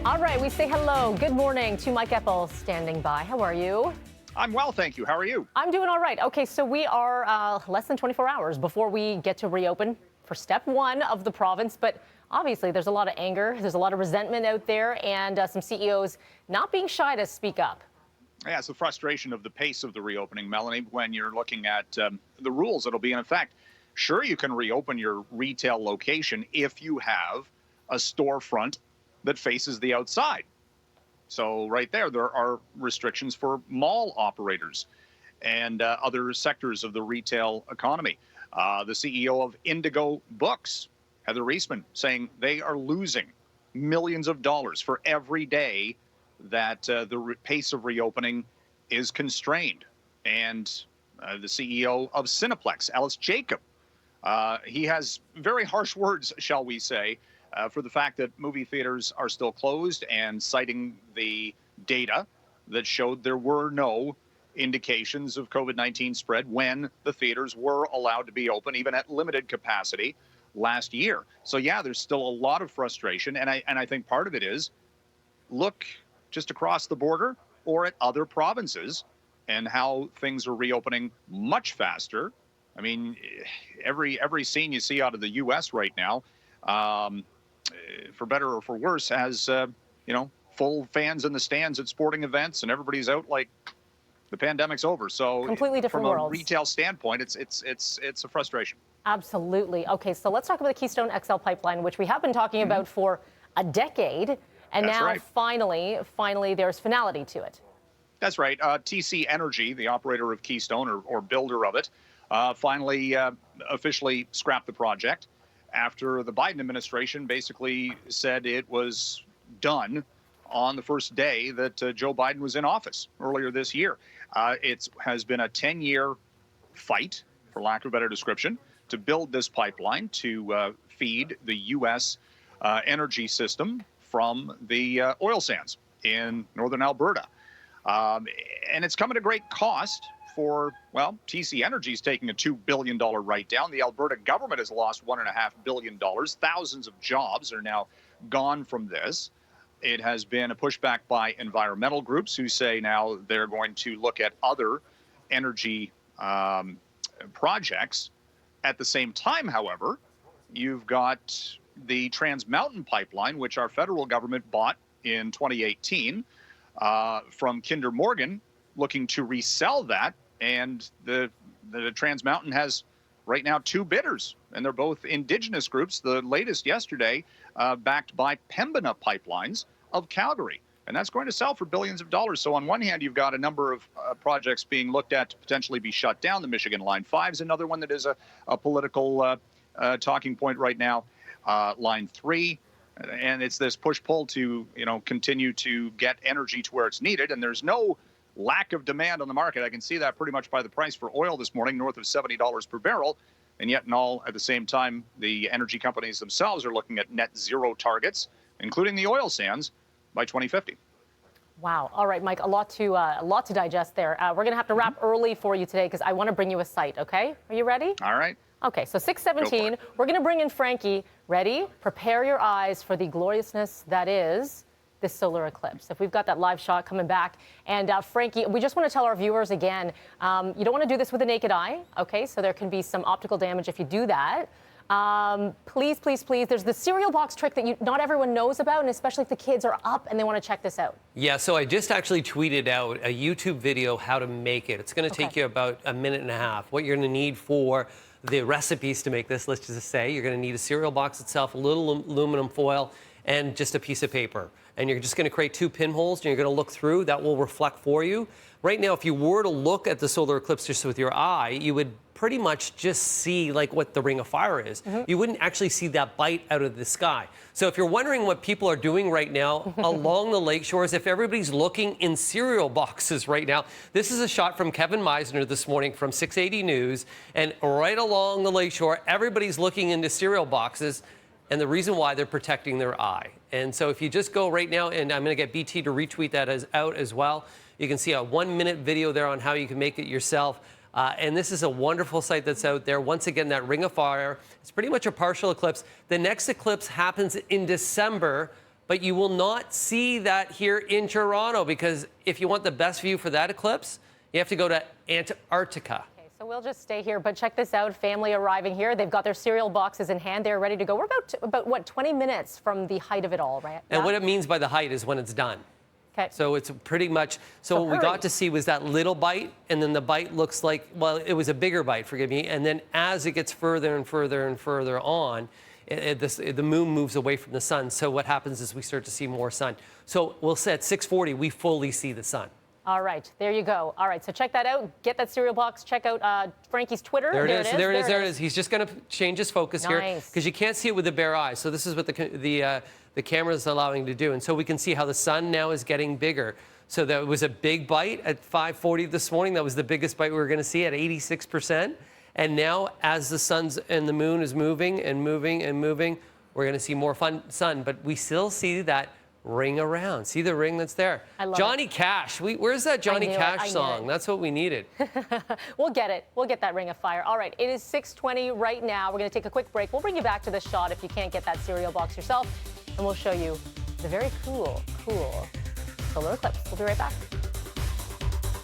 All right, we say hello. Good morning to Mike Eppel standing by. How are you? I'm well, thank you. How are you? I'm doing all right. Okay, so we are less than 24 hours before we get to reopen for step one of the province. But obviously, there's a lot of anger. There's a lot of resentment out there, and some CEOs not being shy to speak up. Yeah, it's the frustration of the pace of the reopening, Melanie, when you're looking at the rules that'll be in effect. Sure, you can reopen your retail location if you have a storefront that faces the outside. So right there are restrictions for mall operators and other sectors of the retail economy. The CEO of INDIGO Books, Heather Reisman, saying they are losing millions of dollars for every day that the pace of reopening is constrained. And the CEO of CINEPLEX, Alice Jacob, he has very harsh words, shall we say, for the fact that movie theaters are still closed, and citing the data that showed there were no indications of COVID-19 spread when the theaters were allowed to be open, even at limited capacity last year. So yeah, there's still a lot of frustration, and I think part of it is look just across the border or at other provinces and how things are reopening much faster. I mean, every scene you see out of the U.S. right now, for better or for worse, has full fans in the stands at sporting events, and everybody's out like the pandemic's over. So completely different from a worlds. retail standpoint, it's a frustration. Absolutely. Okay, so let's talk about the Keystone XL pipeline, which we have been talking about for a decade, and That's now right. finally, there's finality to it. That's right. TC Energy, the operator of Keystone or builder of it, finally officially scrapped the project after the Biden administration basically said it was done on the first day that Joe Biden was in office earlier this year. It has been a 10-year fight, for lack of a better description, to build this pipeline to feed the U.S. Energy system from the oil sands in northern Alberta. And it's come at a great cost for, well, TC Energy is taking a $2 billion write-down. The Alberta government has lost $1.5 billion. Thousands of jobs are now gone from this. It has been a pushback by environmental groups who say now they're going to look at other energy projects. At the same time, however, you've got the Trans Mountain pipeline, which our federal government bought in 2018 from Kinder Morgan, looking to resell that. And the Trans Mountain has right now two bidders, and they're both Indigenous groups. The latest yesterday, backed by Pembina Pipelines of Calgary. And that's going to sell for billions of dollars. So on one hand, you've got a number of projects being looked at to potentially be shut down. The Michigan Line 5 is another one that is a political talking point right now. Line 3. And it's this push-pull to, continue to get energy to where it's needed. And there's no lack of demand on the market. I can see that pretty much by the price for oil this morning, north of $70 per barrel. And yet at the same time, the energy companies themselves are looking at net zero targets, including the oil sands, by 2050. Wow. All right, Mike, a lot to digest there. We're going to have to wrap early for you today because I want to bring you a site, okay? Are you ready? All right. Okay, so 6:17, we're going to bring in Frankie. Ready? Prepare your eyes for the gloriousness that is this solar eclipse. If we've got that live shot coming back. And Frankie, we just want to tell our viewers again, you don't want to do this with the naked eye, okay? So there can be some optical damage if you do that. Please, please, please, there's the cereal box trick that not everyone knows about, and especially if the kids are up and they want to check this out. Yeah, so I just actually tweeted out a YouTube video how to make it. It's going to take you about a minute and a half. What you're going to need for the recipes to make this, let's just say, you're going to need a cereal box itself, a little aluminum foil, and just a piece of paper. And you're just going to create 2 pinholes, and you're going to look through. That will reflect for you. Right now, if you were to look at the solar eclipse just with your eye, you would pretty much just see like what the ring of fire is. You wouldn't actually see that bite out of the sky. So if you're wondering what people are doing right now along the lake shores, if everybody's looking in cereal boxes right now, this is a shot from Kevin Meisner this morning from 680 News. And right along the lake shore, everybody's looking into cereal boxes. And the reason why, they're protecting their eye. And so if you just go right now, and I'm going to get BT to retweet that out as well, you can see a 1-minute video there on how you can make it yourself. And this is a wonderful site that's out there. Once again, that ring of fire. It's pretty much a partial eclipse. The next eclipse happens in December But you will not see that here in Toronto, because if you want the best view for that eclipse, you have to go to Antarctica. Okay, so we'll just stay here, but check this out. Family arriving here. They've got their cereal boxes in hand. They're ready to go. We're about what, 20 minutes from the height of it all, right? And what it means by the height is when it's done. Okay. So it's pretty much, so what we got to see was that little bite, and then the bite looks like, well, it was a bigger bite, forgive me, and then as it gets further and further and further on, the moon moves away from the sun. So what happens is we start to see more sun. So we'll say at 6:40, we fully see the sun. All right, there you go. All right, so check that out. Get that cereal box. Check out Frankie's Twitter. There it is. He's just going to change his focus here, Nice. because you can't see it with the bare eye. So this is what the camera is allowing to do. And so we can see how the sun now is getting bigger. So there was a big bite at 5:40 this morning. That was the biggest bite we were going to see at 86%. And now, as the sun's and the moon is moving and moving and moving, we're going to see more sun. But we still see that ring around. See the ring that's there? I love Johnny Cash. Where's that Johnny Cash song? it. That's what we needed. We'll get it. We'll get that ring of fire. All right, it is 6:20 right now. We're going to take a quick break. We'll bring you back to this shot if you can't get that cereal box yourself. And we'll show you the very cool solar eclipse. We'll be right back.